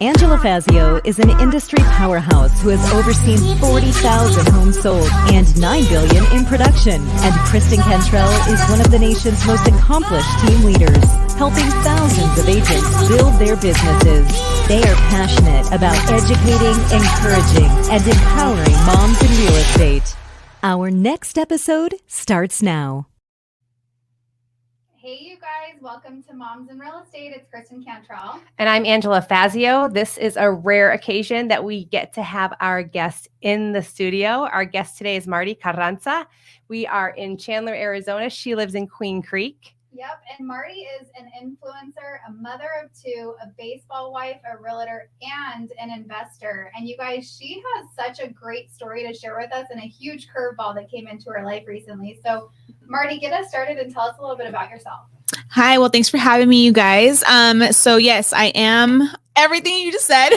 Angela Fazio is an industry powerhouse who has overseen 40,000 homes sold and $9 billion in production. And Kristen Cantrell is one of the nation's most accomplished team leaders, helping thousands of agents build their businesses. They are passionate about educating, encouraging, and empowering moms in real estate. Our next episode starts now. Hey, you guys. Welcome to Moms in Real Estate. It's Kristen Cantrell. And I'm Angela Fazio. This is a rare occasion that we get to have our guest in the studio. Our guest today is Mardy Carranza. We are in Chandler, Arizona. She lives in Queen Creek. Yep. And Mardy is an influencer, a mother of two, a baseball wife, a realtor, and an investor. And you guys, she has such a great story to share with us and a huge curveball that came into her life recently. So Mardy, get us started and tell us a little bit about yourself. Hi, well, thanks for having me, you guys. So yes, I am everything you just said.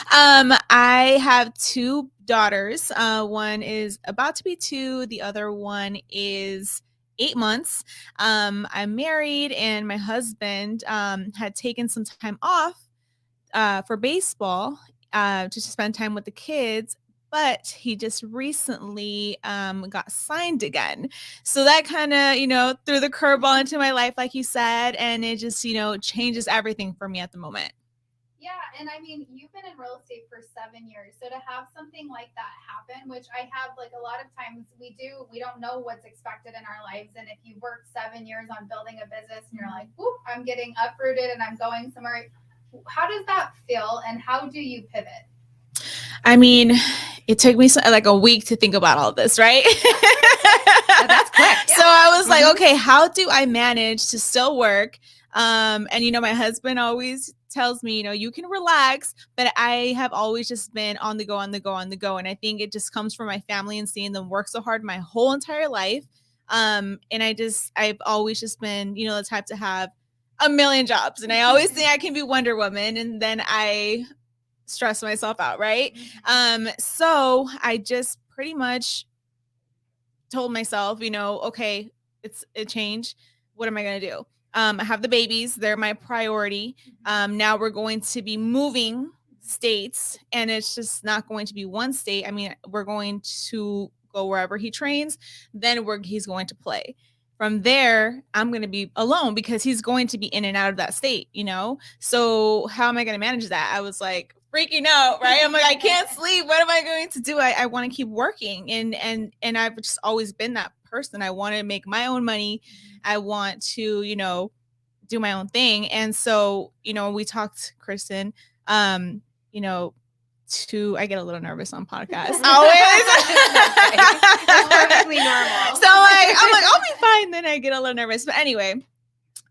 I have two daughters. One is about to be 2. The other one is 8 months. I'm married, and my husband had taken some time off for baseball to spend time with the kids. But he just recently got signed again. So that kind of, threw the curveball into my life, like you said, and it just, changes everything for me at the moment. Yeah. And I mean, you've been in real estate for 7 years. So to have something like that happen, which I have, like, a lot of times we don't know what's expected in our lives. And if you work 7 years on building a business and you're like, whoop, I'm getting uprooted and I'm going somewhere. How does that feel? And how do you pivot? I mean, it took me like a week to think about all this, right? That's quick. So I was like, okay, how do I manage to still work? And, my husband always tells me, you can relax, but I have always just been on the go. And I think it just comes from my family and seeing them work so hard my whole entire life. And I've always just been, the type to have a million jobs. And I always think I can be Wonder Woman. And then I stress myself out, right? So I just pretty much told myself, okay, it's a change. What am I going to do? I have the babies. They're my priority. Now we're going to be moving states, and it's just not going to be one state. I mean, we're going to go wherever he trains, then he's going to play. From there, I'm going to be alone because he's going to be in and out of that state, So how am I going to manage that? I was like freaking out, right? I'm like, I can't sleep. What am I going to do? I want to keep working. And I've just always been that person. I want to make my own money. I want to, do my own thing. And so, we talked, Kristen, I get a little nervous on podcasts. Always. That's perfectly normal. So I'm like, I'll be fine. Then I get a little nervous. But anyway,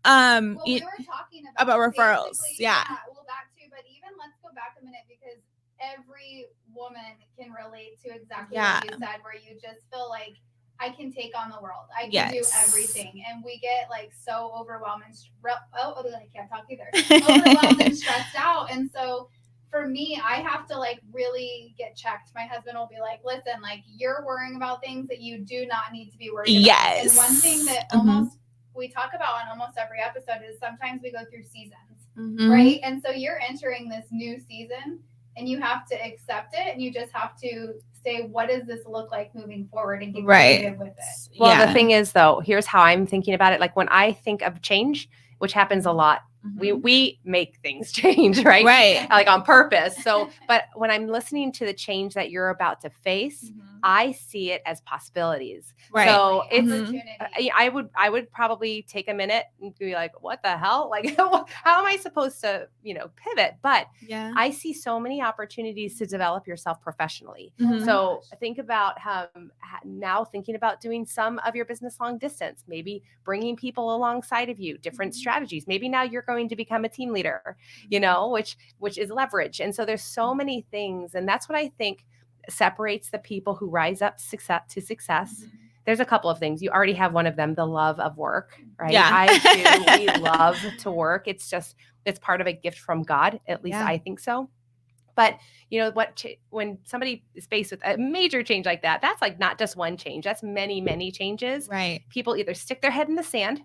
Well, we were talking about referrals. Yeah. Well, that too. But even let's go back a minute, because every woman can relate to exactly what you said, where you just feel like, I can take on the world. I can do everything. And we get like so overwhelmed and I can't talk either. Overwhelmed and stressed out. And so for me, I have to like really get checked. My husband will be like, listen, like, you're worrying about things that you do not need to be worried about. Yes. And one thing that almost we talk about on almost every episode is sometimes we go through seasons, right? And so you're entering this new season and you have to accept it, and you just have to say, what does this look like moving forward, and get creative with it. Well, the thing is, though, here's how I'm thinking about it. Like, when I think of change, which happens a lot, we make things change, right? Right. Like on purpose. So, but when I'm listening to the change that you're about to face, I see it as possibilities. Right. So I would probably take a minute and be like, what the hell? Like, how am I supposed to, pivot? But I see so many opportunities to develop yourself professionally. So think about now thinking about doing some of your business long distance, maybe bringing people alongside of you, different strategies. Maybe now you're going to become a team leader, which is leverage. And so there's so many things. And that's what I think separates the people who rise up to success. There's a couple of things. You already have one of them, the love of work, right? Yeah. I do. We love to work. It's part of a gift from God. At least I think so. But when somebody is faced with a major change like that, that's like not just one change. That's many, many changes. Right. People either stick their head in the sand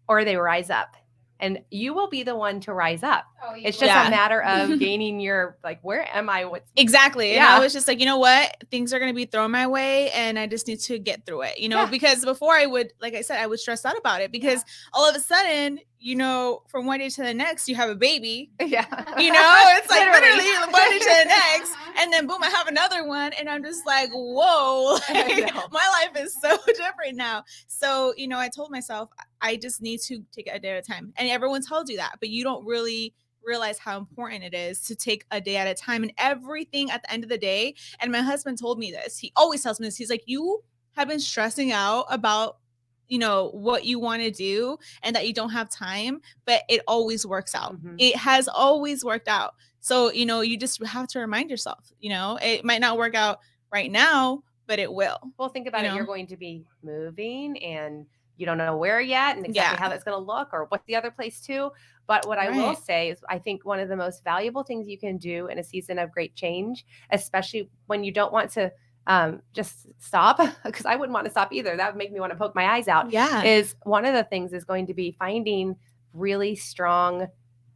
or they rise up. And you will be the one to rise up. It's just a matter of gaining your, like, where am I? What's exactly. And I was just like, you know what? Things are going to be thrown my way and I just need to get through it, you know, because before I would, like I said, I would stress out about it because all of a sudden, you know, from one day to the next, you have a baby. Yeah. You know, it's like literally one day to the next. And then boom, I have another one. And I'm just like, whoa, like, my life is so different now. So, you know, I told myself, I just need to take it a day at a time. And everyone tells you that, but you don't really realize how important it is to take a day at a time and everything at the end of the day. And my husband told me this. He always tells me this. He's like, you have been stressing out about, you know, what you want to do and that you don't have time, but it always works out. It has always worked out. So, you know, you just have to remind yourself, you know, it might not work out right now, but it will. Well, think about it. You're going to be moving and you don't know where yet and exactly how that's going to look or what's the other place too. But what I will say is I think one of the most valuable things you can do in a season of great change, especially when you don't want to just stop, because I wouldn't want to stop either. That would make me want to poke my eyes out. Is one of the things is going to be finding really strong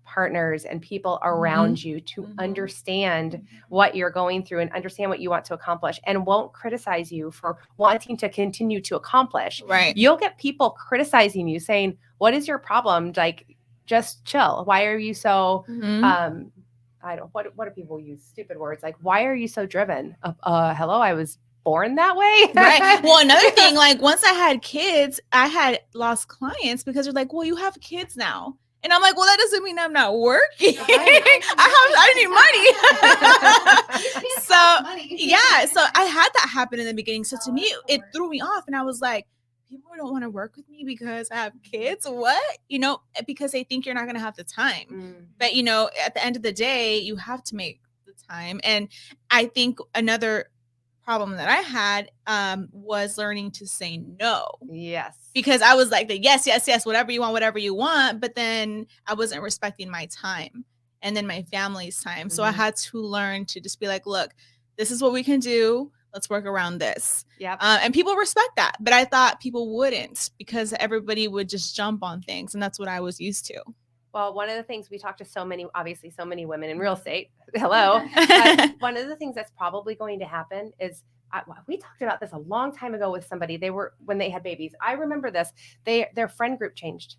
partners and people around you to understand what you're going through and understand what you want to accomplish and won't criticize you for wanting to continue to accomplish. You'll get people criticizing you saying, what is your problem? Like, just chill. Why are you so, I don't, what do people use? Stupid words. Like, why are you so driven? Hello, I was born that way. Well, another thing, like once I had kids, I had lost clients because they're like, well, you have kids now. And I'm like, well, that doesn't mean I'm not working. I need money. So I had that happen in the beginning. So to me, it threw me off. And I was like, people don't want to work with me because I have kids. What? You know, because they think you're not going to have the time. But, you know, at the end of the day, you have to make the time. And I think another problem that I had was learning to say no. Because I was like, yes, whatever you want. But then I wasn't respecting my time and then my family's time. So I had to learn to just be like, look, this is what we can do. Let's work around this. And people respect that. But I thought people wouldn't because everybody would just jump on things. And that's what I was used to. Well, one of the things we talk to so many women in real estate. Hello. But one of the things that's probably going to happen is we talked about this a long time ago with somebody. When they had babies. I remember this. Their friend group changed.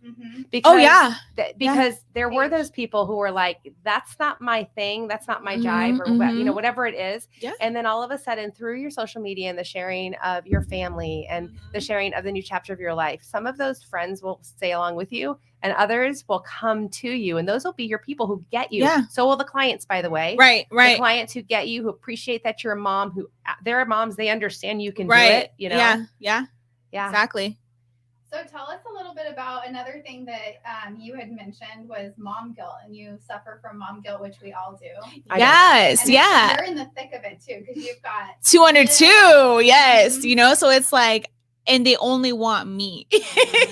Because, because there were those people who were like, that's not my thing. That's not my jive or you know, whatever it is. And then all of a sudden through your social media and the sharing of your family and the sharing of the new chapter of your life, some of those friends will stay along with you and others will come to you. And those will be your people who get you. So will the clients, by the way. The clients who get you, who appreciate that you're a mom, who they're moms, they understand you can do it, you know? Yeah, exactly. So tell us a little bit about another thing that you had mentioned was mom guilt, and you suffer from mom guilt, which we all do. Yes, You're in the thick of it too, because you've got 202. Yes, you know, so it's like, and they only want me,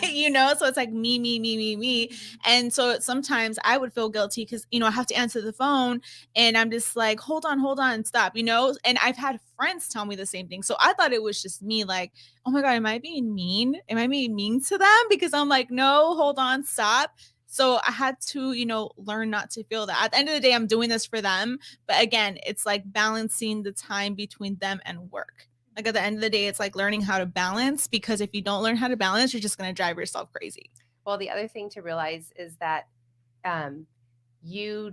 you know, so it's like me. And so sometimes I would feel guilty because, you know, I have to answer the phone and I'm just like, hold on, stop, you know, and I've had friends tell me the same thing. So I thought it was just me, like, oh my God, am I being mean? Am I being mean to them? Because I'm like, no, hold on, stop. So I had to, you know, learn not to feel that. At the end of the day, I'm doing this for them. But again, it's like balancing the time between them and work. Like at the end of the day, it's like learning how to balance, because if you don't learn how to balance, you're just going to drive yourself crazy. Well, the other thing to realize is that your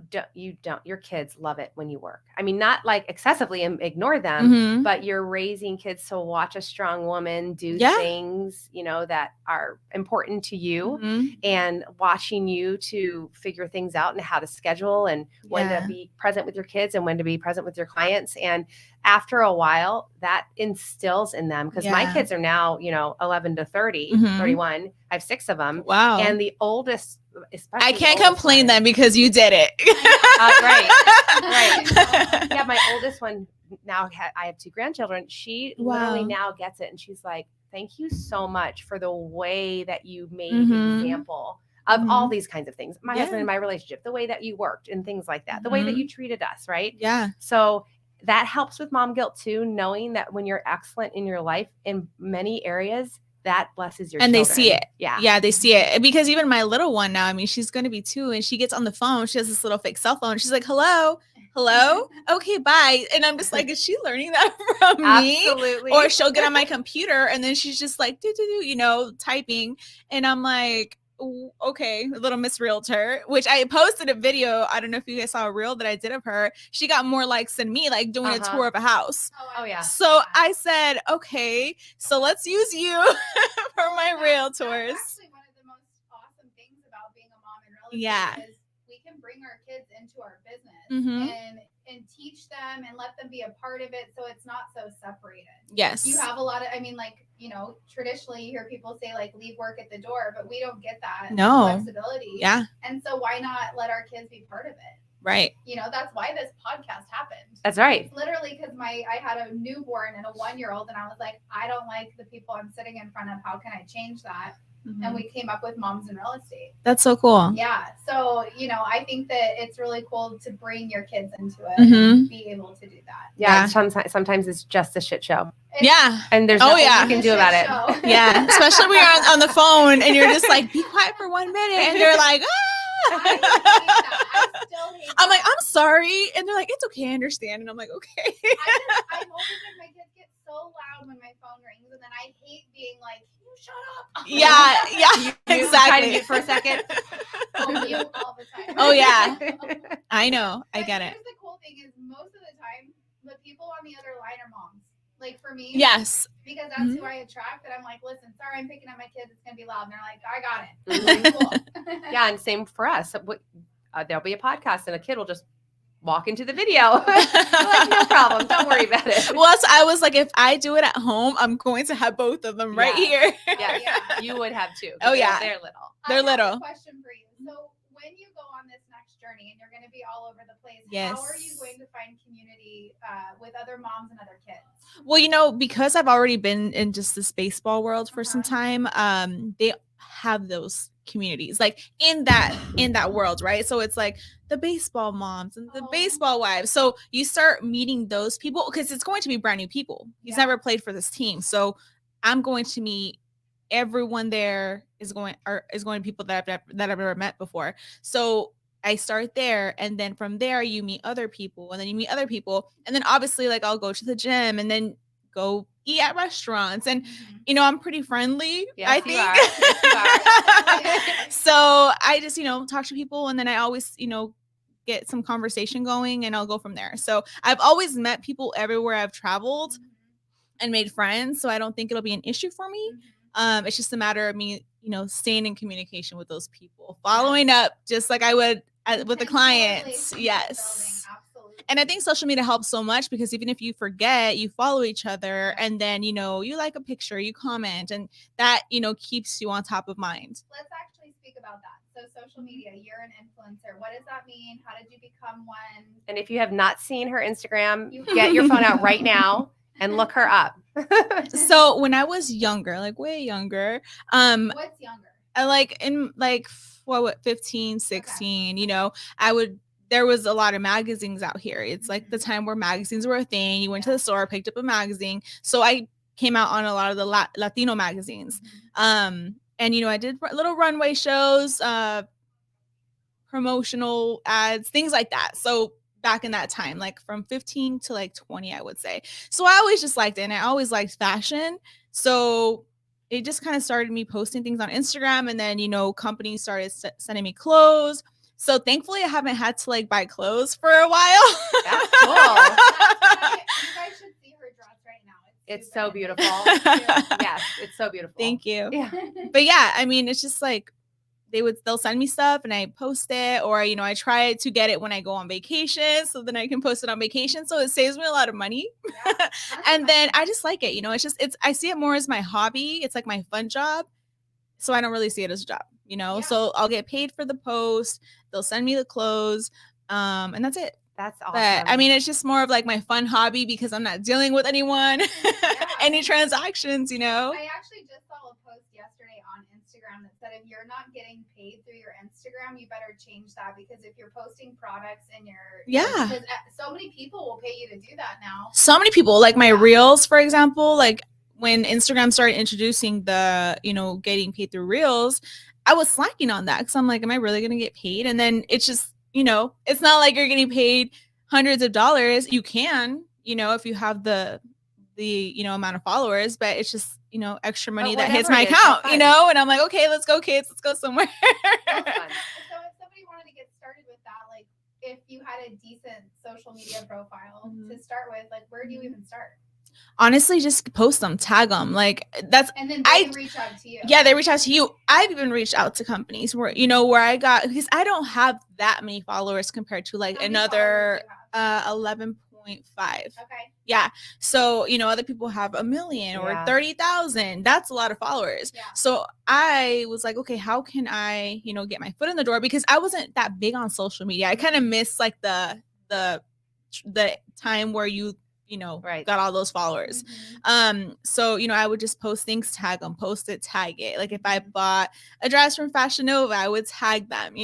kids love it when you work. I mean, not like excessively and ignore them, but you're raising kids to watch a strong woman do things, you know, that are important to you and watching you to figure things out and how to schedule and when to be present with your kids and when to be present with your clients. And after a while that instills in them, because my kids are now, you know, 11 to 30, 31. I have 6 of them. Wow. And the oldest, especially I can't complain then because you did it. Right. Yeah, my oldest one now, I have 2 grandchildren. She literally now gets it. And she's like, thank you so much for the way that you made an example of all these kinds of things. My husband and my relationship, the way that you worked and things like that, the way that you treated us, right? Yeah. So that helps with mom guilt too, knowing that when you're excellent in your life in many areas, that blesses your and children. They see it. Yeah, they see it, because even my little one now, I mean, she's going to be 2, and she gets on the phone. She has this little fake cell phone. She's like, hello, okay, bye. And I'm just like, is she learning that from me? Absolutely. Or she'll get on my computer and then she's just like typing, and I'm like, okay, little Miss Realtor, which I posted a video. I don't know if you guys saw a reel that I did of her. She got more likes than me, like doing a tour of a house. Oh yeah. So I said, okay, so let's use you for my realtors. That's actually one of the most awesome things about being a mom in real estate. Yeah. Is we can bring our kids into our business and teach them and let them be a part of it, so it's not so separated. Yes. You have a lot of, I mean, like, traditionally you hear people say like leave work at the door, but we don't get that flexibility. Yeah. And so why not let our kids be part of it? Right. That's why this podcast happened. That's right. It's literally because I had a newborn and a 1-year-old, and I was like, I don't like the people I'm sitting in front of. How can I change that? And we came up with Moms in Real Estate. That's so cool. Yeah. So, I think that it's really cool to bring your kids into it and be able to do that. Yeah. Sometimes it's just a shit show. And there's nothing you can do about it. Yeah. Especially when you're on the phone and you're just like, be quiet for 1 minute. And they're like, I hate that. I still hate I'm that. like, I'm sorry. And they're like, it's okay, I understand. And I'm like, okay. I'm always like, my kids get so loud when my phone rings, and then I hate being like, you shut up. Yeah, exactly. Mute for a second. Mute all the time. Oh yeah. I know. I get it. Here's the cool thing is, most of the time, the people on the other line are moms. Like for me, yes, because that's who I attract. And I'm like, listen, sorry, I'm picking up my kids. It's gonna be loud. And they're like, I got it. Like, cool. Yeah, and same for us. There'll be a podcast, and a kid will just walk into the video. Like, no problem. Don't worry about it. Well, so I was like, if I do it at home, I'm going to have both of them right here. Yeah, you would have too. Oh yeah, they're little. I have little. a question for you. So when you go on this next journey and you're going to be all over the place, yes, how are you going to find community with other moms and other kids? Well, because I've already been in just this baseball world for some time, they have those communities like in that world, right? So it's like the baseball moms and the baseball wives. So you start meeting those people because it's going to be brand new people. He's never played for this team, so I'm going to meet everyone there is going to be people that I've never met before. So I start there, and then from there you meet other people, and then you meet other people, and then obviously like I'll go to the gym and then go eat at restaurants, and I'm pretty friendly. Yes, I think. Yes, you are. So I just talk to people, and then I always get some conversation going, and I'll go from there. So I've always met people everywhere I've traveled and made friends, so I don't think it'll be an issue for me. It's just a matter of me staying in communication with those people, following up just like I would with the clients. Yes. And I think social media helps so much because even if you forget, you follow each other, and then you like a picture, you comment, and that keeps you on top of mind. Let's actually speak about that. So social media, you're an influencer. What does that mean? How did you become one? And if you have not seen her Instagram, get your phone out right now and look her up. So when I was younger, like way younger, what's younger? I like in like what 15, 16, there was a lot of magazines out here. It's like the time where magazines were a thing. You went to the store, picked up a magazine. So I came out on a lot of the Latino magazines. And I did little runway shows, promotional ads, things like that. So back in that time, like from 15 to like 20, I would say. So I always just liked it, and I always liked fashion. So it just kind of started me posting things on Instagram, and then, companies started sending me clothes. So thankfully I haven't had to like buy clothes for a while. That's cool. You guys should see her dress right now. It's so beautiful. Yes, it's so beautiful. Thank you. Yeah. But yeah, I mean, it's just like they'll send me stuff and I post it, or I try to get it when I go on vacation, so then I can post it on vacation, so it saves me a lot of money. Yeah, and then I just like it, I see it more as my hobby. It's like my fun job, so I don't really see it as a job, So I'll get paid for the post, they'll send me the clothes, and that's it. That's awesome. But I mean, it's just more of like my fun hobby because I'm not dealing with anyone, any transactions, I actually just saw a post yesterday on Instagram that said if you're not getting paid through your Instagram, you better change that, because if you're posting products and because so many people will pay you to do that now. So many people, like my reels, for example, like when Instagram started introducing the, getting paid through Reels, I was slacking on that because I'm like, am I really going to get paid? And then it's just, it's not like you're getting paid hundreds of dollars. You can, if you have the amount of followers, but it's just, extra money that hits my account, and I'm like, okay, let's go kids, let's go somewhere. So if somebody wanted to get started with that, like if you had a decent social media profile to start with, like where do you even start? Honestly, just post them, tag them, like that's. And then they reach out to you. Yeah, they reach out to you. I've even reached out to companies where I got, because I don't have that many followers compared to like another 11.5. Okay. Yeah. So other people have 1 million or 30,000. That's a lot of followers. Yeah. So I was like, okay, how can I get my foot in the door, because I wasn't that big on social media. I kind of missed like the time where you got all those followers. So I would just post things, tag them, post it, tag it. Like if I bought a dress from Fashion Nova, I would tag them,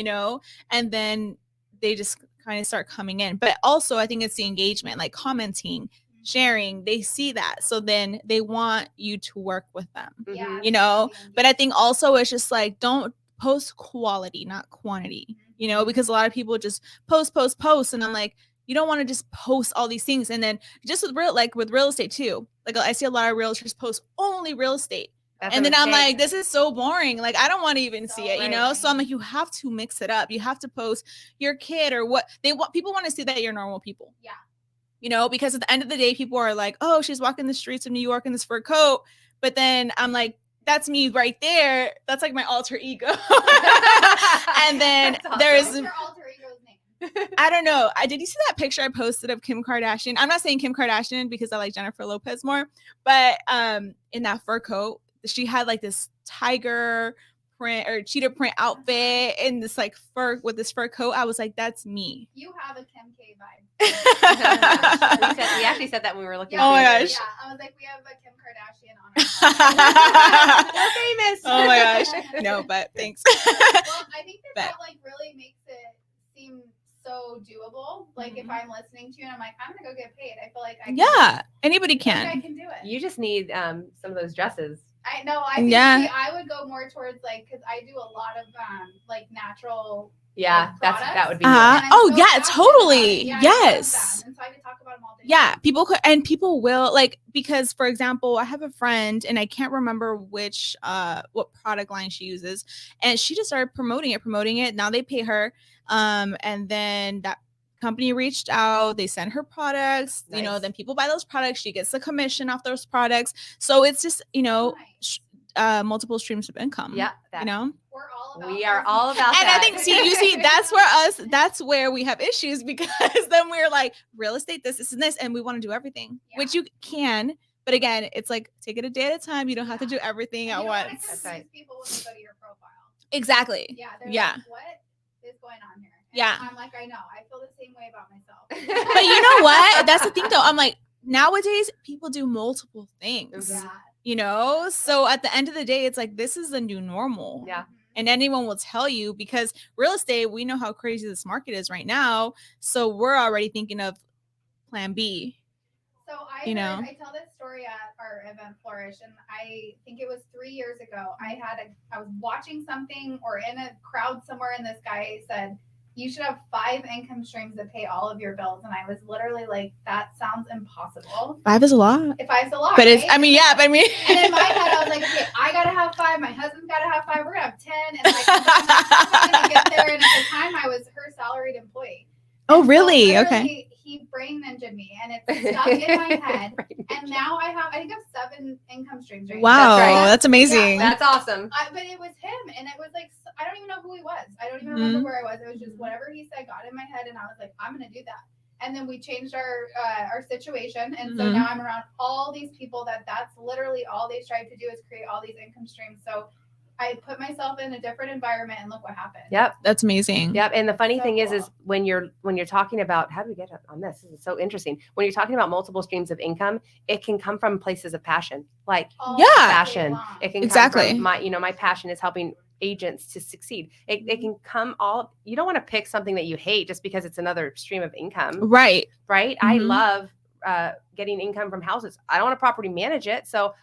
and then they just kind of start coming in. But also I think it's the engagement, like commenting, sharing. They see that, so then they want you to work with them. But I think also it's just like, don't post quality, not quantity, because a lot of people just post, and I'm like, you don't want to just post all these things. And then just with real estate too. Like I see a lot of realtors post only real estate. And then I'm like, this is so boring. Like, I don't want to even see it, So I'm like, you have to mix it up. You have to post your kid or what they want. People want to see that you're normal people. Yeah. Because at the end of the day, people are like, oh, she's walking the streets of New York in this fur coat. But then I'm like, that's me right there. That's like my alter ego. And then there's What's your alter ego's name? I don't know. Did you see that picture I posted of Kim Kardashian? I'm not saying Kim Kardashian because I like Jennifer Lopez more, but in that fur coat, she had like this tiger print or cheetah print outfit in this like fur with this fur coat. I was like, that's me. You have a Kim K vibe. We actually said that when we were looking. Oh my gosh. Yeah, I was like, we have a Kim Kardashian on our We're famous. Oh my gosh. No, but thanks. Well, I think that like really makes it seem so doable. Like if I'm listening to you and I'm like, I'm gonna go get paid, I feel like I can anybody can. I can do it. You just need some of those dresses. I know. I think I would go more towards like, because I do a lot of like natural. Yeah, that would be. Oh yeah, totally. Yes. And so I could talk about them all day. Yeah, people will like, because for example, I have a friend and I can't remember what product line she uses, and she just started promoting it. Now they pay her, and then that company reached out, they sent her products, nice. Then people buy those products, she gets the commission off those products. So it's just, multiple streams of income. Yeah. We are all about and that. I think, that's where we have issues, because then we're like, real estate, this and this, and we want to do everything, which you can. But again, it's like, take it a day at a time. You don't have to do everything at once. That's right. People when they go to your profile. Exactly. Yeah. Like, what is going on here? And I'm like, I know. I feel the same way about myself. But you know what? That's the thing, though. I'm like, nowadays, people do multiple things. Yeah. So at the end of the day, it's like, this is the new normal. Yeah. And anyone will tell you, because real estate, we know how crazy this market is right now. So we're already thinking of plan B. So I tell this story at our event Flourish, and I think it was 3 years ago. I was watching something or in a crowd somewhere, and this guy said, you should have 5 income streams that pay all of your bills. And I was literally like, that sounds impossible. 5 is a lot. 5 is a lot. But right? And in my head, I was like, okay, I got to have 5. My husband's got to have 5. We're going to have 10. And like, I'm going to get there. And at the time, I was her salaried employee. Oh, really? So okay. He brain ninja me, and it's stuck in my head. And now I think I have 7 income streams. Right? Wow, that's amazing. Yeah, that's awesome. But it was him, and it was like, I don't even know who he was. I don't even remember where I was. It was just whatever he said got in my head, and I was like, I'm gonna do that. And then we changed our situation, and so now I'm around all these people that's literally all they strive to do is create all these income streams. So I put myself in a different environment, and look what happened. Yep, that's amazing. Yep, and the funny thing is when you're talking about, how do we get on this? This is so interesting. When you're talking about multiple streams of income, it can come from places of passion, like passion. It can come from my passion is helping agents to succeed. It can come all. You don't want to pick something that you hate just because it's another stream of income. Right. I love getting income from houses. I don't want to property manage it. So,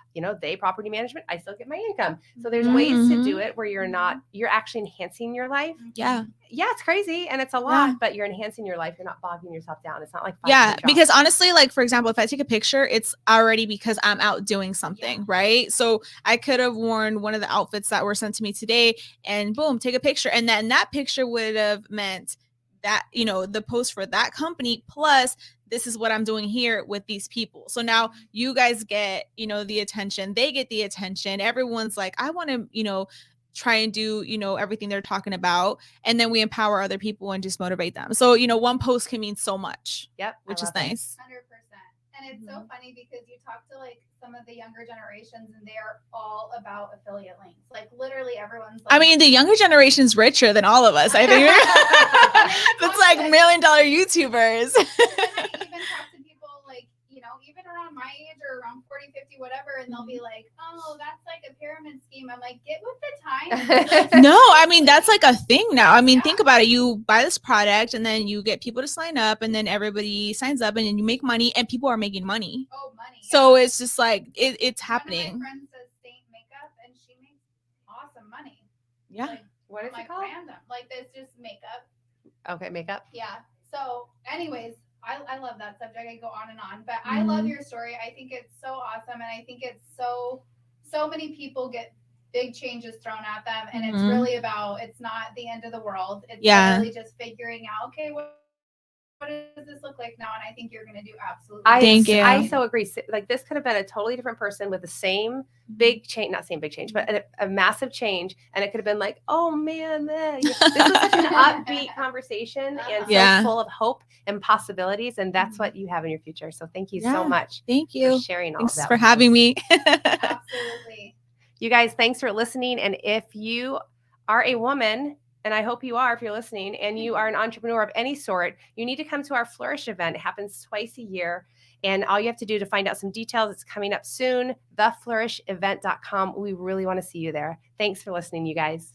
they property management, I still get my income. So there's ways to do it where you're actually enhancing your life. Yeah. Yeah, it's crazy and it's a lot, but you're enhancing your life. You're not bogging yourself down. It's not like because honestly, like for example, if I take a picture, it's already because I'm out doing something, right? So I could have worn one of the outfits that were sent to me today, and boom, take a picture, and then that picture would have meant that the post for that company plus this is what I'm doing here with these people. So now you guys get the attention, they get the attention, everyone's like, I want to try and do everything they're talking about, and then we empower other people and just motivate them. So one post can mean so much. Which is nice. 100%. And it's so funny because you talk to like some of the younger generations and they're all about affiliate links. Like literally everyone's like, I mean, the younger generation's richer than all of us, I think. It's like $1 million YouTubers. I even talk to people like, even around my age or around 40, 50, whatever, and they'll be like, oh, that's like a pyramid scheme. I'm like, get with the time. No, I mean, that's like a thing now. I mean, think about it. You buy this product and then you get people to sign up, and then everybody signs up and then you make money, and people are making money. Oh, money. So it's just like, it's happening. One of my friends does Saint makeup and she makes awesome money. Yeah. Like, what is like it called? Random. Like it's just makeup. Okay, makeup. Yeah. So anyways, I love that subject. I go on and on, but I love your story. I think it's so awesome. And I think it's so many people get big changes thrown at them. And it's really it's not the end of the world. It's really just figuring out, okay, what does this look like now? And I think you're going to do absolutely. Thank you. I so agree. Like this could have been a totally different person with the same big change, not same big change, but a massive change. And it could have been like, oh man, this was such an upbeat conversation and so full of hope and possibilities. And that's what you have in your future. So thank you so much. Thank you For sharing all Thanks that. for having me. Absolutely. You guys, thanks for listening. And if you are a woman, and I hope you are if you're listening, and you are an entrepreneur of any sort, you need to come to our Flourish event. It happens twice a year. And all you have to do to find out some details, it's coming up soon, theflourishevent.com. We really want to see you there. Thanks for listening, you guys.